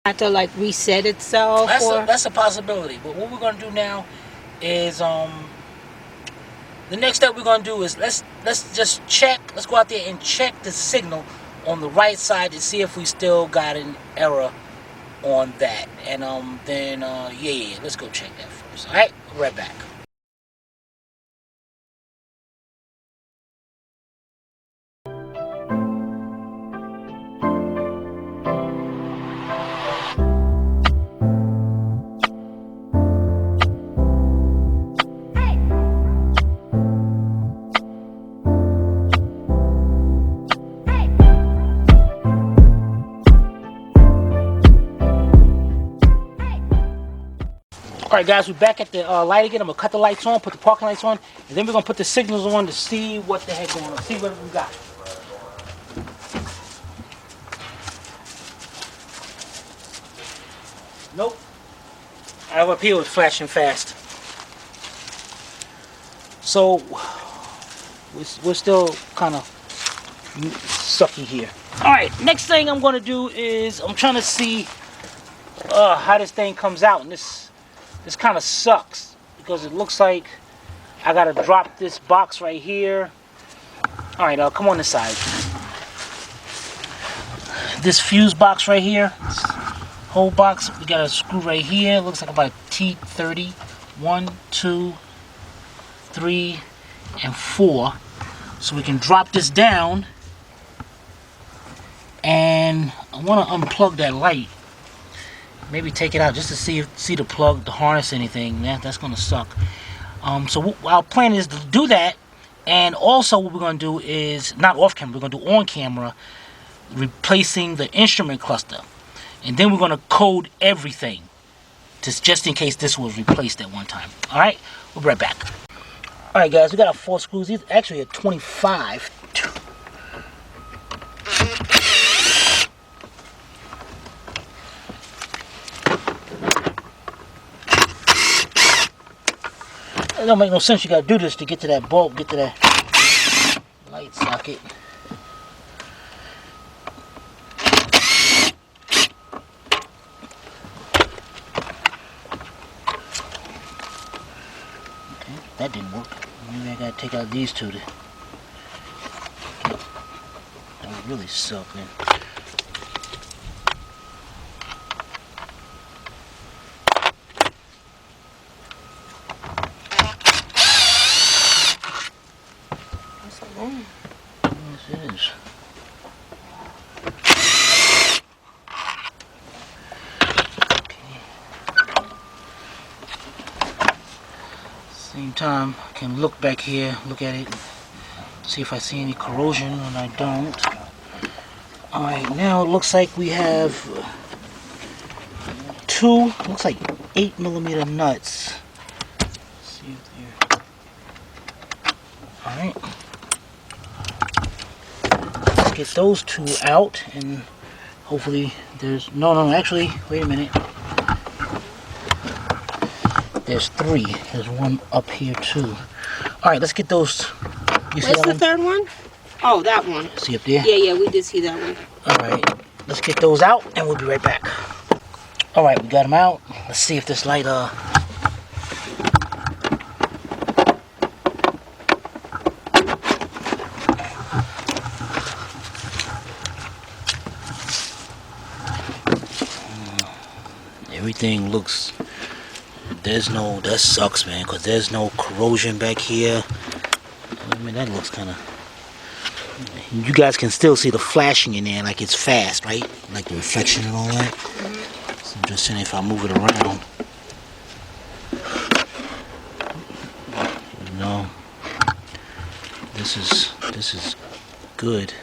Have to like reset itself. That's a possibility. But what we're gonna do now is the next step we're gonna do is let's just check. Let's go out there and check the signal on the right side to see if we still got an error on that. And then yeah, let's go check that first. All right, we'll be right back. Alright guys, we're back at the light again. I'm going to cut the lights on, put the parking lights on, and then we're going to put the signals on to see what the heck going on, see what we got. Nope. Right up here was flashing fast. So, we're still kind of sucky here. Alright, next thing I'm going to do is, I'm trying to see how this thing comes out, and this kind of sucks because it looks like I gotta drop this box right here. All right, come on this side. This fuse box right here, this whole box, we got a screw right here. Looks like about T30. 1, 2, 3, and 4. So we can drop this down, and I want to unplug that light. Maybe take it out just to see the plug, the harness, anything. That's gonna suck. So our plan is to do that, and also what we're gonna do is not off camera. We're gonna do on camera, replacing the instrument cluster, and then we're gonna code everything, just in case this was replaced at one time. All right, we'll be right back. All right, guys, we got our 4 screws. These actually are 25. It don't make no sense. You gotta do this to get to that bulb, get to that light socket. Okay, that didn't work. Maybe I gotta take out these two. That would really suck, man. Yes, it is. Okay. Same time, I can look back here, look at it, see if I see any corrosion, and I don't. Alright, now it looks like we have 2, looks like 8mm nuts. Let's see if they're... Alright. Let's get those 2 out, and hopefully there's... No, actually, wait a minute. There's 3. There's 1 up here too. Alright, let's get those. You see Where's that the one? third one? Oh, that one. See up there? Yeah, we did see that one. Alright, let's get those out and we'll be right back. Alright, we got them out. Let's see if this light everything looks... that sucks, man, because there's no corrosion back here. I mean, that looks kind of... You guys can still see the flashing in there, like it's fast, right? Like the reflection and all that. So I'm just saying, if I move it around, no, this is good.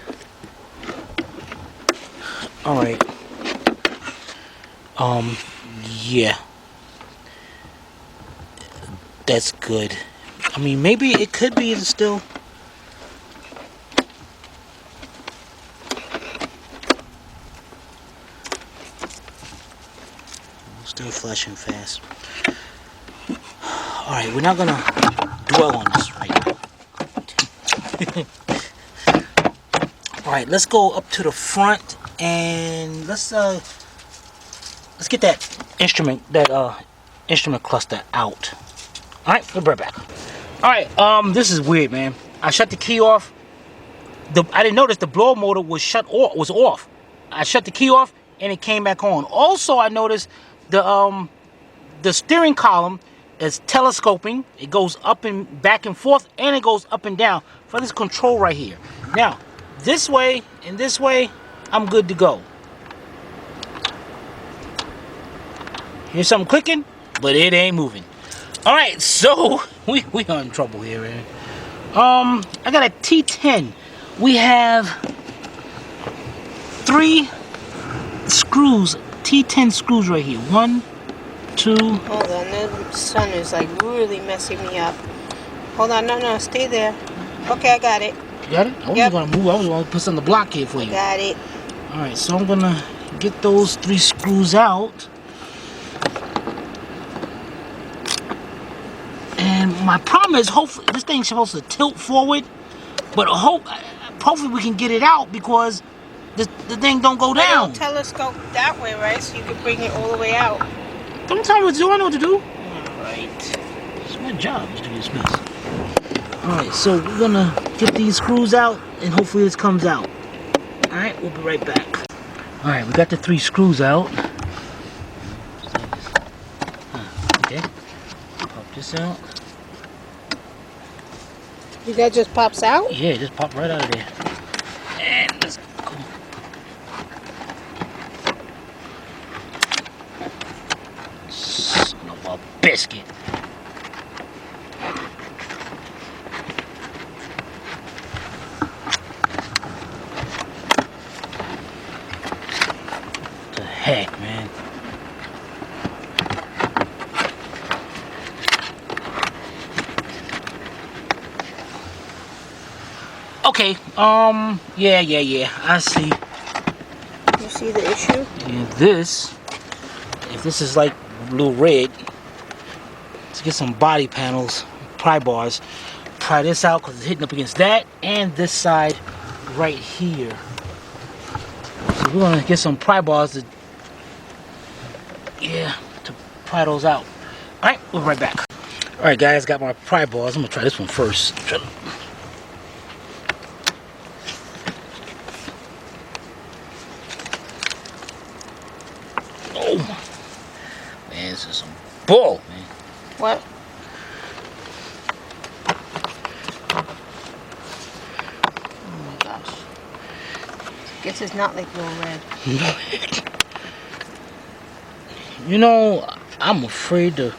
All right. Yeah, that's good. I mean, maybe it could be still. Still flashing fast. Alright, we're not gonna dwell on this right now. Alright, let's go up to the front and let's let's get that instrument cluster out. All right, we'll be right back. All right, this is weird, man. I shut the key off. I didn't notice the blower motor was off. I shut the key off and it came back on. Also, I noticed the steering column is telescoping. It goes up and back and forth, and it goes up and down for this control right here. Now, this way and this way, I'm good to go. Here's something clicking, but it ain't moving. All right, so we are in trouble here, man. I got a T10. We have 3 screws, T10 screws right here. 1, 2. Hold on, the sun is like really messing me up. Hold on, no, stay there. Okay, I got it. You got it? I wasn't gonna move. I was gonna put something on the block here for you. Got it. All right, so I'm gonna get those 3 screws out. And my problem is, hopefully, this thing's supposed to tilt forward, but hopefully we can get it out because the thing don't go down. Don't telescope that way, right? So you can bring it all the way out. Don't tell me what to do. I know what to do. Alright. It's my job to do this mess. Alright, so we're gonna get these screws out and hopefully this comes out. Alright, we'll be right back. Alright, we got the 3 screws out. Okay. Pop this out. That just pops out? Yeah, it just popped right out of there. And let's go. Son of a biscuit. What the heck, man? Okay, yeah, I see. You see the issue? Yeah, if this is like a little red, let's get some body panels, pry bars, pry this out because it's hitting up against that and this side right here. So we're gonna get some pry bars to pry those out. All right, we'll be right back. All right, guys, got my pry bars. I'm gonna try this one first. Oh, man, this is some bull, man. What? Oh my gosh. Guess it's not like real red. You know, I'm afraid to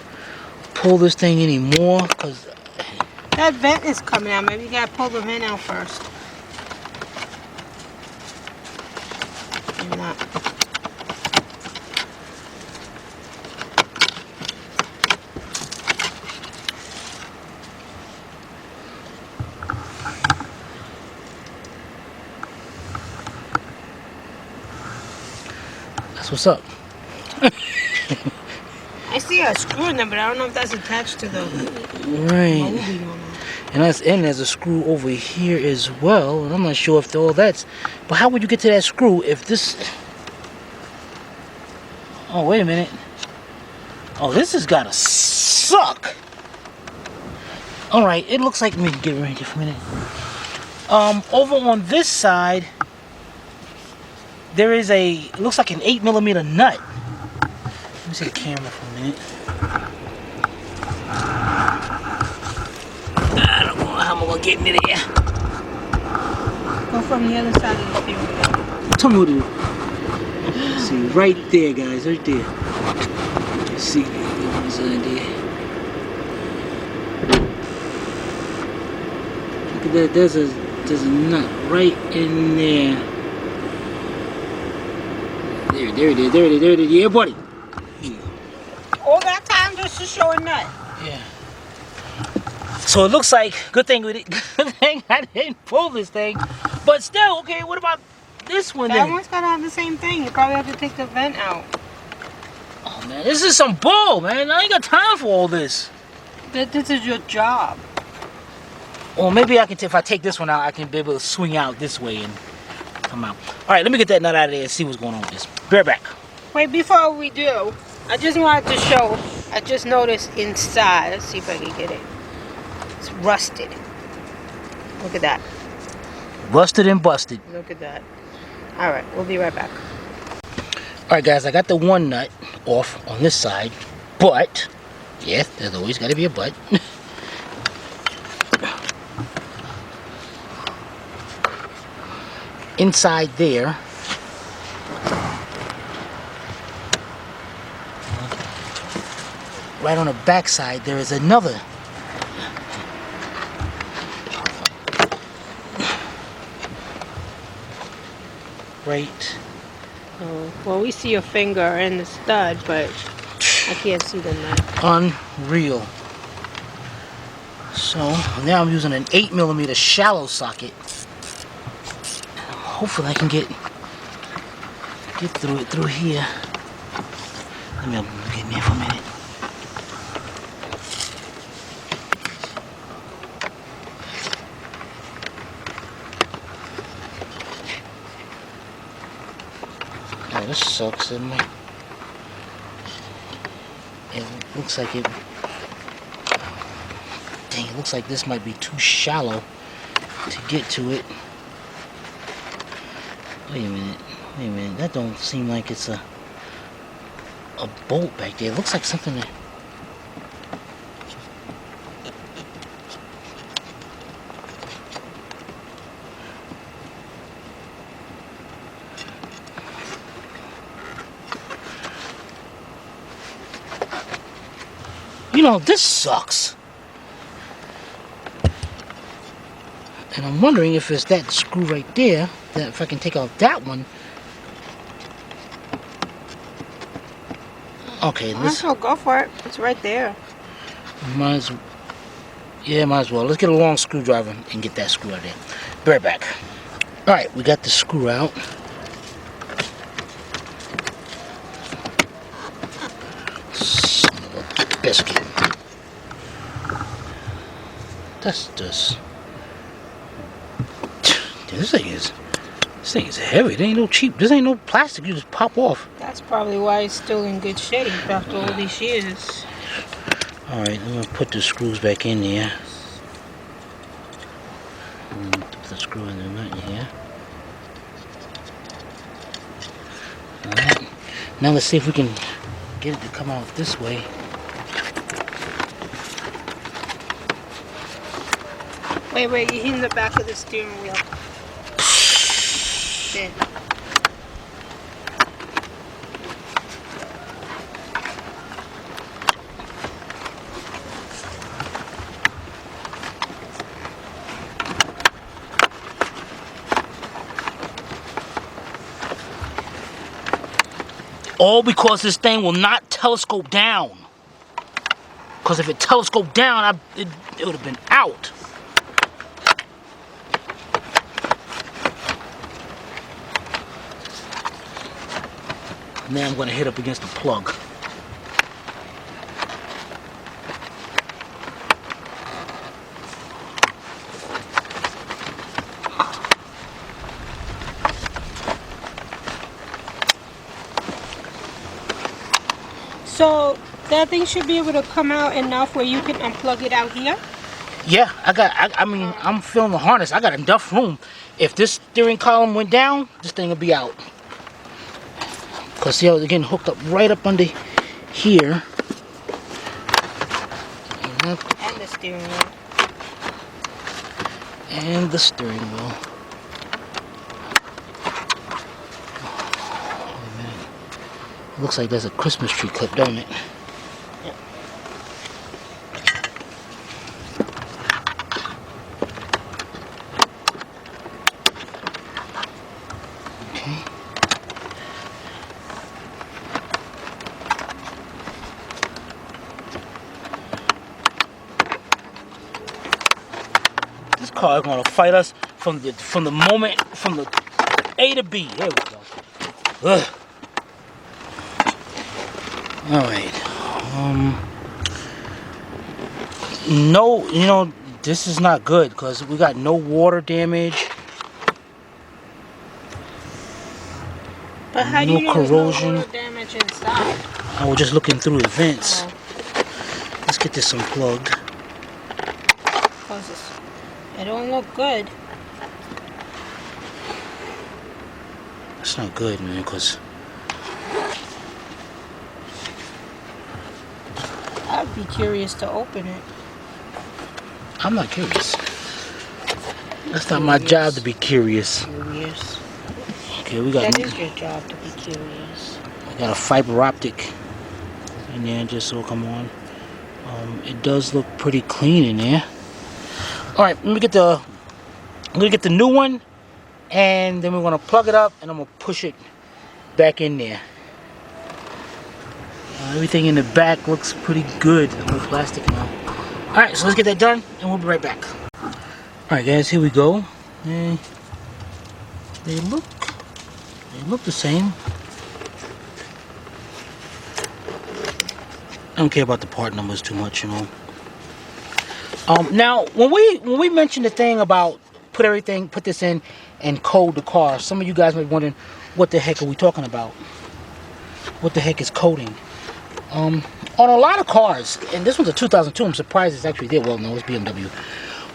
pull this thing anymore because That vent is coming out. Maybe you gotta pull the vent out first. Maybe not. that's what's up. I see a screw in there, but I don't know if that's attached to the Right. molding or not. And there's a screw over here as well, and I'm not sure if all that's. But how would you get to that screw if this? Oh, wait a minute. Oh, this has gotta suck. All right, it looks like, let me get right here for a minute. Over on this side, there is it looks like an 8mm nut. Let me see the camera for a minute. I don't know how I'm gonna get into there. Go from the other side of the steering wheel. Tell me what to do. See, right there, guys, right there. You see, inside there. Look at that. There's a nut right in there. There it is. Yeah, buddy. All that time just to show a nut. Yeah. So it looks like good thing I didn't pull this thing, but still, okay. What about this one That then? one's gotta have the same thing. You probably have to take the vent out. Oh man, this is some bull, man. I ain't got time for all this. This is your job. Or maybe I can, if I take this one out, I can be able to swing out this way and come out. All right, let me get that nut out of there and see what's going on with this. Be right back. Wait, before we do, I just wanted to show. I just noticed inside. Let's see if I can get it. It's rusted. Look at that. Rusted and busted. Look at that. All right, we'll be right back. All right, guys, I got the one nut off on this side, but yeah, there's always got to be a but. Inside there, right on the back side, there is another. Right. Oh, well, we see your finger and the stud, but I can't see the nut. Unreal. So now I'm using an 8mm shallow socket. Hopefully I can get through it through here. Let me get in there for a minute. Oh, this sucks, isn't it? It looks like it. Dang, it looks like this might be too shallow to get to it. Wait a minute, that don't seem like it's a bolt back there. It looks like something that... You know, this sucks. And I'm wondering if it's that screw right there, that if I can take off that one. Okay, Might as well go for it. It's right there. Might as well. Let's get a long screwdriver and get that screw out there. Be right back. Alright, we got the screw out. Son of a biscuit. That's just... This thing is heavy. This ain't no cheap. This ain't no plastic. You just pop off. That's probably why it's still in good shape after all these years. Alright, I'm going to put the screws back in there. Put the screw in the nut here. Alright. Now let's see if we can get it to come out this way. Wait, you're hitting the back of the steering wheel. There. All because this thing will not telescope down. Because if it telescoped down, it would have been out. Now I'm going to hit up against the plug. So that thing should be able to come out enough where you can unplug it out here? Yeah, I mean, I'm feeling the harness. I got enough room. If this steering column went down, this thing would be out. Because see how they're getting hooked up right up under here. And the steering wheel. And the steering wheel. Wait a minute. Looks like there's a Christmas tree clip, doesn't it? Yep. Okay. This car is going to fight us from the A to B. There we go. Ugh. All right. No, you know, this is not good because we got no water damage. But But how do no you know there's no corrosion. oil damage inside? I was just looking through the vents. Oh, Let's get this unplugged. 'cause it don't look good. That's not good, man, because I'd be curious to open it. I'm not curious. That's not my job to be curious. Curious. Okay, we got. That is your job to be curious. I got a fiber optic in there just so it'll come on. It does look pretty clean in there. All right, let me get the. I'm gonna get the new one, and then we're gonna plug it up, and I'm gonna push it back in there. Everything in the back looks pretty good. No plastic now. All right, so let's get that done, and we'll be right back. All right, guys, here we go. And they look the same. I don't care about the part numbers too much, you know. Now, when we mentioned the thing about put this in and code the car, some of you guys might be wondering, what the heck are we talking about? What the heck is coding? On a lot of cars, and this one's a 2002, I'm surprised it's actually there. Well, no, it's BMW.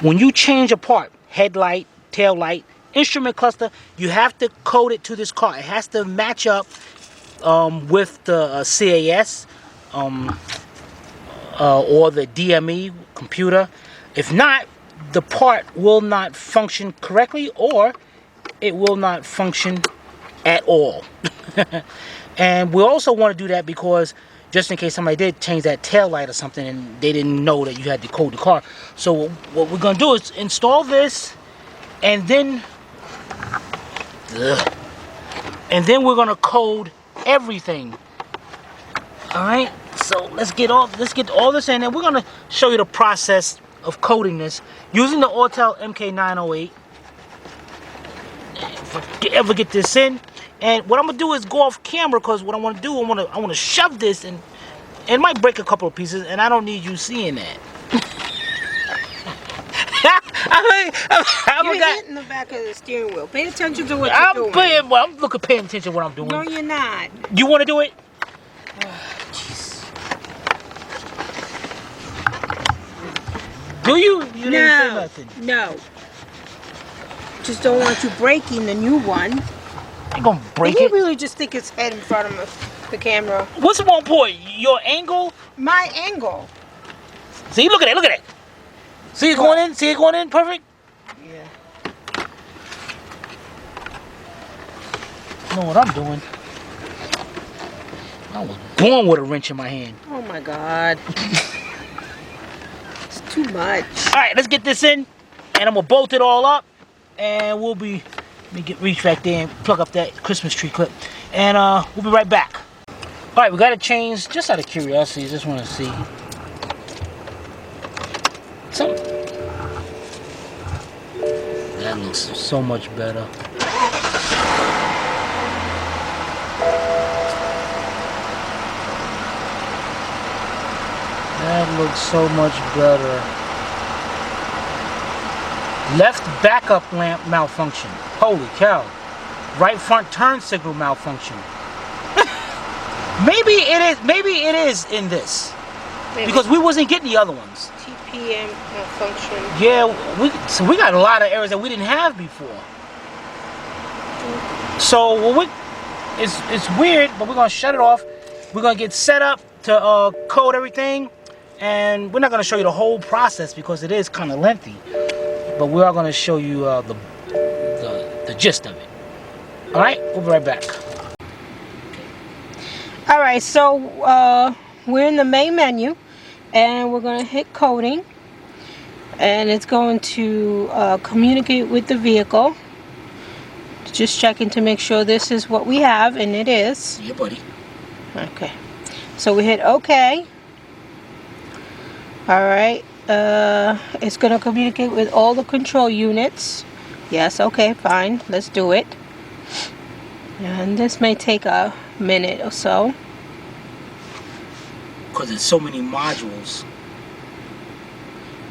When you change a part, headlight, tail light, instrument cluster, you have to code it to this car. It has to match up with the CAS or the DME computer. If not, the part will not function correctly, or it will not function at all. And we also want to do that because just in case somebody did change that tail light or something and they didn't know that you had to code the car. So what we're going to do is install this, and then we're going to code everything. All right, so let's get all this in, and we're going to show you the process of coding this using the Autel MK908. If you ever get this in, and what I'm gonna do is go off camera, because what I want to do, I want to shove this, and it might break a couple of pieces, and I don't need you seeing that. You're hitting the back of the steering wheel. Pay attention to what you're doing. I'm paying attention to what I'm doing. No, you're not. You want to do it? Jeez. Do you? You didn't say nothing. No. Just don't want you breaking the new one. You gonna break Did it? he really just stick his head in front of the camera? What's more important, your angle? My angle. See, look at it, look at it. See it going in? See it going in? Perfect? Yeah. I know what I'm doing. I was born with a wrench in my hand. Oh my God. It's too much. Alright, let's get this in, and I'm gonna bolt it all up, and let me reach back there and plug up that Christmas tree clip, and we'll be right back. Alright, we gotta change, just out of curiosity, just wanna see something. That looks so much better. That looks so much better. Left backup lamp malfunction. Holy cow. Right front turn signal malfunction. Maybe it is in this. Maybe. Because we wasn't getting the other ones. TPM malfunction. Yeah, so we got a lot of errors that we didn't have before. So it's weird, but we're gonna shut it off. We're gonna get set up to code everything, and we're not gonna show you the whole process because it is kind of lengthy. But we are gonna show you the gist of it. All right, we'll be right back. All right, so we're in the main menu, and we're going to hit coding, and it's going to communicate with the vehicle. Just checking to make sure this is what we have, and it is. Yeah, buddy. Okay, so we hit OK. All right, it's going to communicate with all the control units. Yes, okay, fine, let's do it. And this may take a minute or so. Because there's so many modules.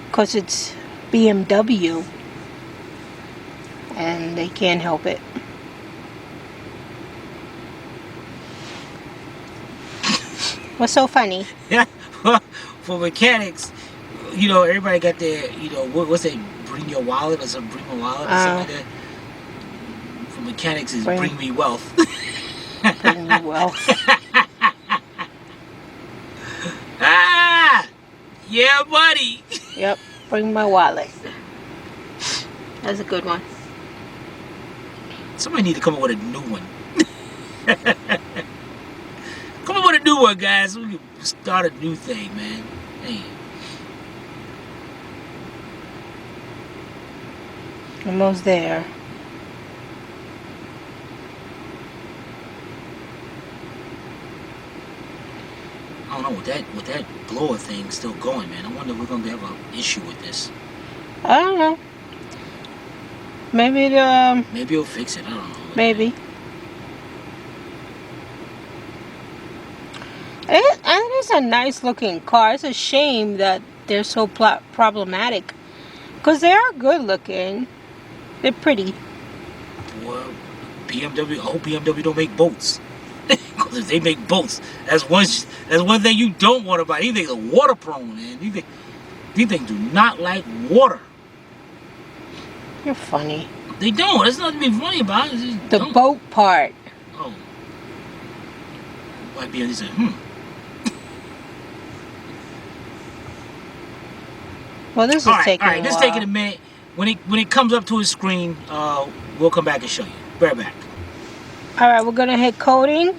Because it's BMW. And they can't help it. What's so funny? For mechanics, you know, everybody got their, you know, what's that? Bring your wallet or something. Bring my wallet or something like that. For mechanics is bring me wealth. Bring me wealth. Ah, yeah, buddy. Yep. Bring my wallet. That's a good one. Somebody need to come up with a new one. Come up with a new one, guys. So we can start a new thing, man. Hey. Almost there. I don't know, with that blower thing still going, man. I wonder if we're gonna have an issue with this. I don't know. Maybe maybe it'll fix it. I don't know. Maybe. And it's a nice looking car. It's a shame that they're so problematic. Because they are good looking. They're pretty. Well, BMW, I hope BMW don't make boats. Because if they make boats, that's one thing you don't want to buy. These things are water prone, man. These things do not like water. You're funny. They don't. There's nothing to be funny about. The boat part. Oh. Why BMW said, Well, this is taking a while. This is taking a minute. When it comes up to his screen, we'll come back and show you. Be right back. All right, we're going to hit coding.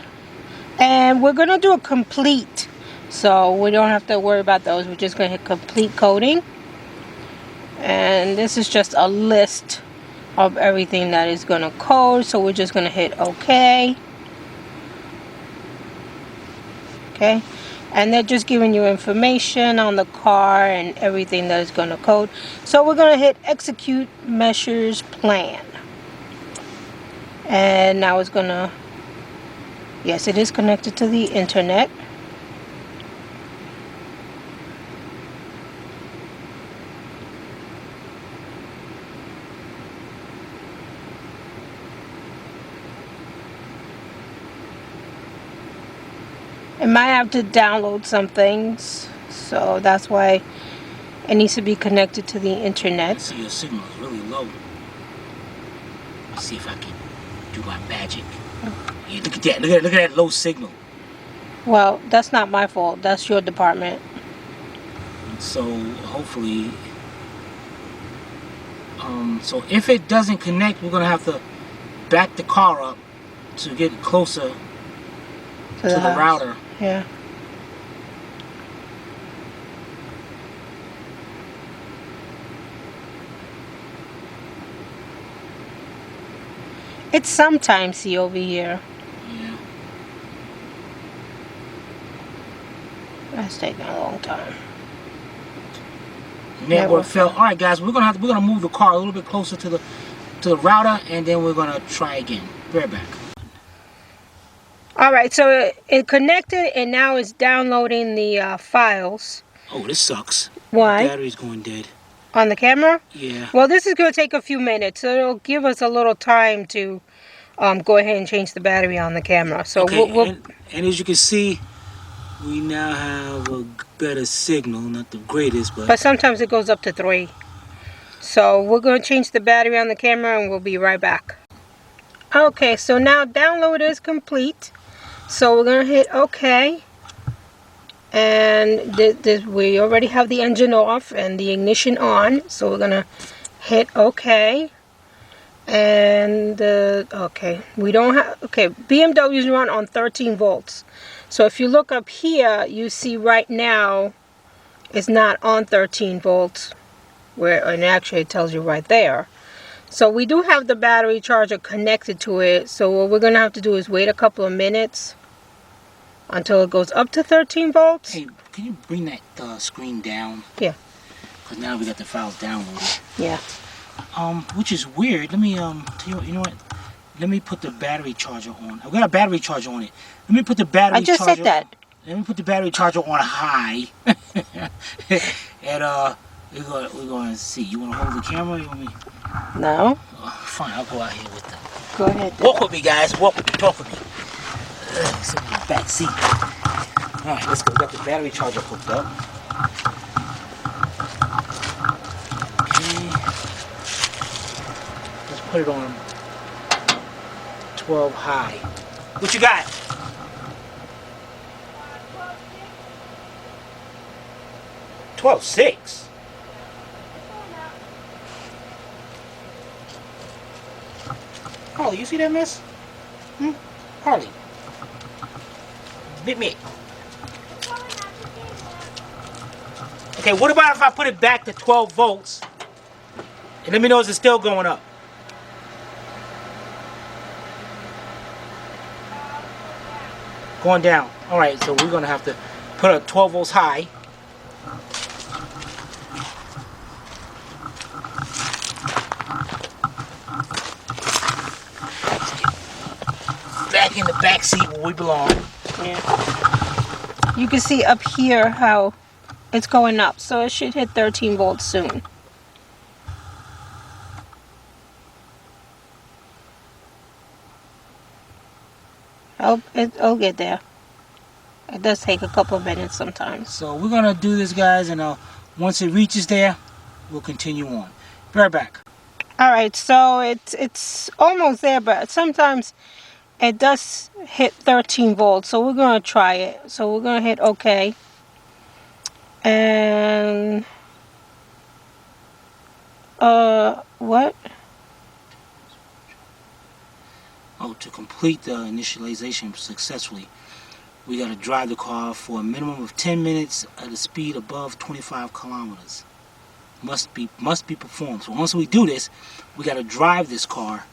And we're going to do a complete. So we don't have to worry about those. We're just going to hit complete coding. And this is just a list of everything that is going to code. So we're just going to hit OK. Okay. And they're just giving you information on the car and everything that is going to code. So we're going to hit execute measures plan. And now it's going to, yes, it is connected to the internet. It might have to download some things, so that's why it needs to be connected to the internet. I see your signal is really low. Let's see if I can do my magic. Yeah, look at that! Look at that low signal. Well, that's not my fault. That's your department. So hopefully, so if it doesn't connect, we're gonna have to back the car up to get closer to the router. Yeah. It's sometimes see over here. Yeah. That's taking a long time. Network failed. All right, guys, we're gonna move the car a little bit closer to the router, and then we're gonna try again. Be right back. All right, so it connected, and now it's downloading the files. Oh, this sucks. Why? The battery's going dead. On the camera? Yeah. Well, this is going to take a few minutes, so it'll give us a little time to go ahead and change the battery on the camera. So okay, and as you can see, we now have a better signal. Not the greatest, but sometimes it goes up to 3. So we're going to change the battery on the camera, and we'll be right back. Okay, so now download is complete. So we're going to hit OK. And we already have the engine off and the ignition on. So we're going to hit OK. And, okay, we don't have, okay, BMWs run on 13 volts. So if you look up here, you see right now it's not on 13 volts. And actually it tells you right there. So we do have the battery charger connected to it. So what we're going to have to do is wait a couple of minutes until it goes up to 13 volts. Hey, can you bring that screen down? Yeah. Because now we got the files downloaded. Yeah. Which is weird. Let me you know what? Let me put the battery charger on. I've got a battery charger on it. Let me put the battery charger. I just said that. Let me put the battery charger on high. And we're going to see. You want to hold the camera? Or you want me? No. Fine, I'll go out here with them. Go ahead. Walk with me, guys. Walk with me. Talk with me. Sit in the back seat. Alright, let's go. We got the battery charger hooked up. Okay. Let's put it on 12 high. What you got? 12.6. Harley, you see that mess? Harley. Bit me. Okay, what about if I put it back to 12 volts? And let me know if it's still going up. Going down. Alright, so we're going to have to put a 12 volts high. Back in the back seat where we belong. Yeah. You can see up here how it's going up, so it should hit 13 volts soon. It'll get there. It does take a couple of minutes sometimes. So we're gonna do this, guys, and once it reaches there, we'll continue on. Be right back. All right, so it's almost there, but sometimes it does hit 13 volts. So we're gonna try it. So we're gonna hit OK, and what? Oh, to complete the initialization successfully, we got to drive the car for a minimum of 10 minutes at a speed above 25 kilometers. Must be performed. So once we do this, we got to drive this car.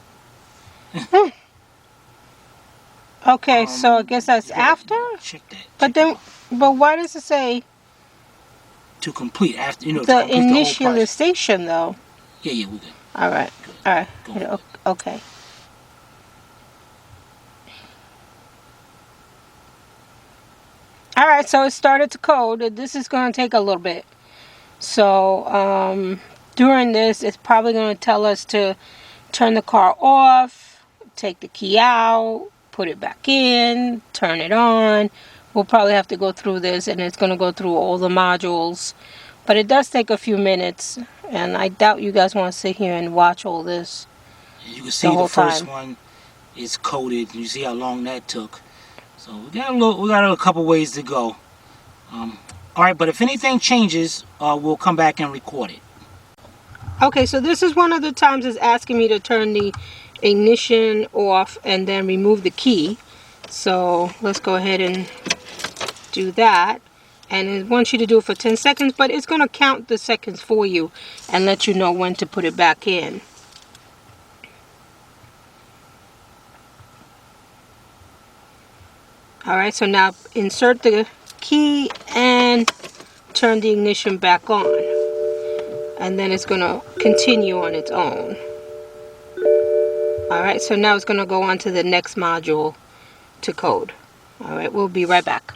Okay, so I guess that's after. Check that. But then, but why does it say to complete after, the to complete the whole process? initialization though? Yeah, we're good. All right, Good. all right, Go. okay. All right, so it started to code. This is going to take a little bit. So during this, it's probably going to tell us to turn the car off, take the key out, put it back in, turn it on. We'll probably have to go through this, and it's going to go through all the modules. But it does take a few minutes, and I doubt you guys want to sit here and watch all this. You can see the first one is coded. You see how long that took. So we got a couple ways to go. All right, but if anything changes, we'll come back and record it. Okay, so this is one of the times it's asking me to turn the ignition off and then remove the key. So let's go ahead and do that. And it wants you to do it for 10 seconds, but it's going to count the seconds for you and let you know when to put it back in. Alright, so now insert the key and turn the ignition back on. And then it's going to continue on its own. Alright, so now it's going to go on to the next module to code. Alright, we'll be right back.